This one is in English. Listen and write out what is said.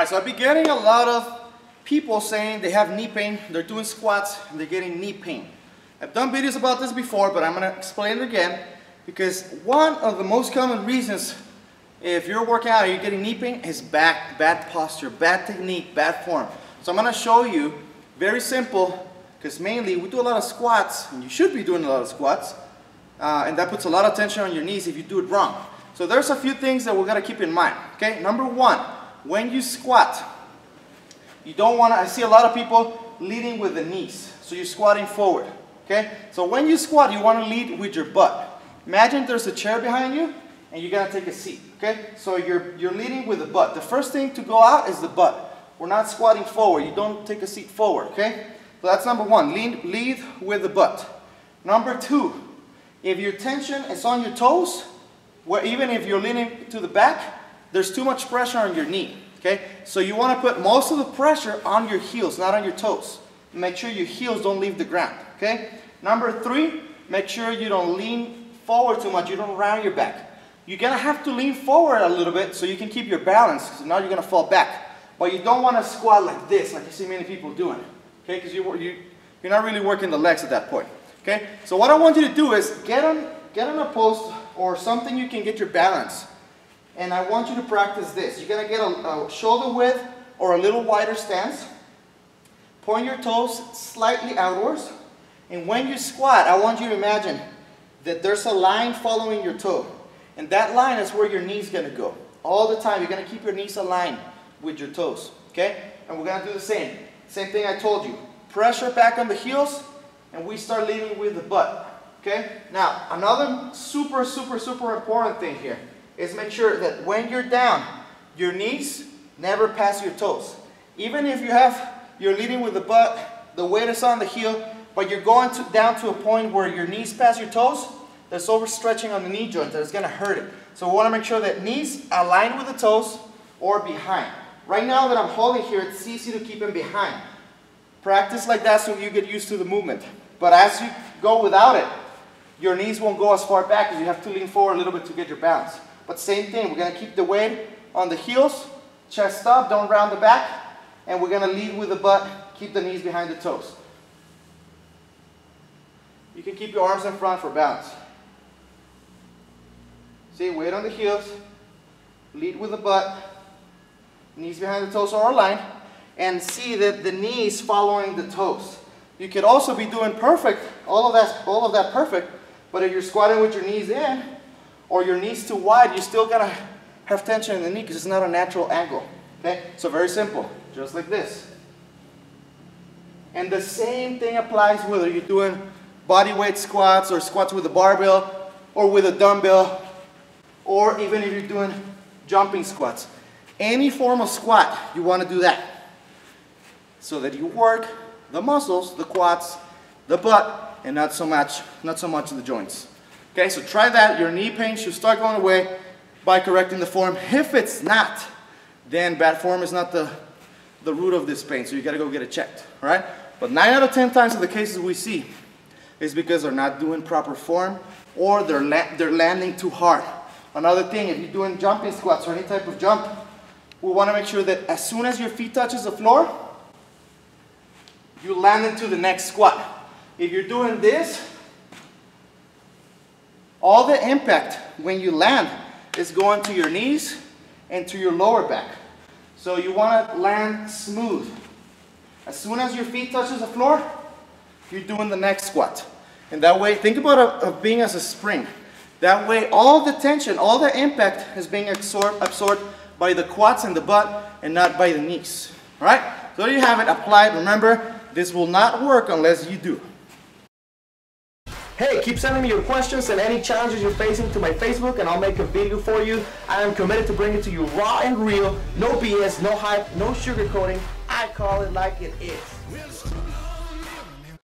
Alright, so I've been getting a lot of people saying they have knee pain, they're doing squats, and they're getting knee pain. I've done videos about this before, but I'm going to explain it again, because one of the most common reasons if you're working out and you're getting knee pain is bad posture, bad technique, bad form. So I'm going to show you, very simple, because mainly we do a lot of squats, and you should be doing a lot of squats, and that puts a lot of tension on your knees if you do it wrong. So there's a few things that we're going to keep in mind. Okay, number one, when you squat, you don't want to, I see a lot of people leading with the knees, so you're squatting forward. Okay, so when you squat, you want to lead with your butt. Imagine there's a chair behind you and you're going to take a seat. Okay, so you're leading with the butt. The first thing to go out is the butt. We're not squatting forward. You don't take a seat forward. Okay, so that's number one, lead with the butt. Number two, if your tension is on your toes, where even if you're leaning to the back, there's too much pressure on your knee. Okay, so you want to put most of the pressure on your heels, not on your toes. Make sure your heels don't leave the ground. Okay, number three, make sure you don't lean forward too much, you don't round your back. You're going to have to lean forward a little bit so you can keep your balance, because now you're going to fall back. But you don't want to squat like this, like you see many people doing. Okay, because you're not really working the legs at that point. Okay, so what I want you to do is get on a post or something you can get your balance. And I want you to practice this. You're going to get a shoulder width or a little wider stance. Point your toes slightly outwards. And when you squat, I want you to imagine that there's a line following your toe. And that line is where your knee's going to go. All the time, you're going to keep your knees aligned with your toes. Okay? And we're going to do the same. Same thing I told you. Pressure back on the heels, and we start leading with the butt. Okay? Now, another super important thing here is make sure that when you're down, your knees never pass your toes. Even if you're leading with the butt, the weight is on the heel, but you're going down to a point where your knees pass your toes, there's overstretching on the knee joint that is going to hurt it. So we want to make sure that knees align with the toes or behind. Right now that I'm holding here, it's easy to keep them behind. Practice like that so you get used to the movement. But as you go without it, your knees won't go as far back because you have to lean forward a little bit to get your balance. But same thing, we're going to keep the weight on the heels, chest up, don't round the back, and we're going to lead with the butt, keep the knees behind the toes. You can keep your arms in front for balance. See, weight on the heels, lead with the butt, knees behind the toes are aligned, and see that the knees following the toes. You could also be doing perfect, all of that perfect, but if you're squatting with your knees in, or your knees too wide, you're still gonna have tension in the knee because it's not a natural angle. Okay, so very simple, just like this. And the same thing applies whether you're doing body weight squats or squats with a barbell or with a dumbbell, or even if you're doing jumping squats. Any form of squat, you want to do that so that you work the muscles, the quads, the butt, and not so much the joints. Okay, so try that. Your knee pain should start going away by correcting the form. If it's not, then bad form is not the root of this pain, so you got to go get it checked. All right? But 9 out of 10 times of the cases we see is because they're not doing proper form or they're landing too hard. Another thing, if you're doing jumping squats or any type of jump, we want to make sure that as soon as your feet touches the floor, you land into the next squat. If you're doing this, all the impact when you land is going to your knees and to your lower back. So you want to land smooth. As soon as your feet touches the floor, you're doing the next squat. And that way, think about it being as a spring. That way, all the tension, all the impact is being absorbed by the quads and the butt and not by the knees. All right? So there you have it. Apply it. Remember, this will not work unless you do. Hey, keep sending me your questions and any challenges you're facing to my Facebook, and I'll make a video for you. I am committed to bring it to you raw and real, no BS, no hype, no sugarcoating. I call it like it is.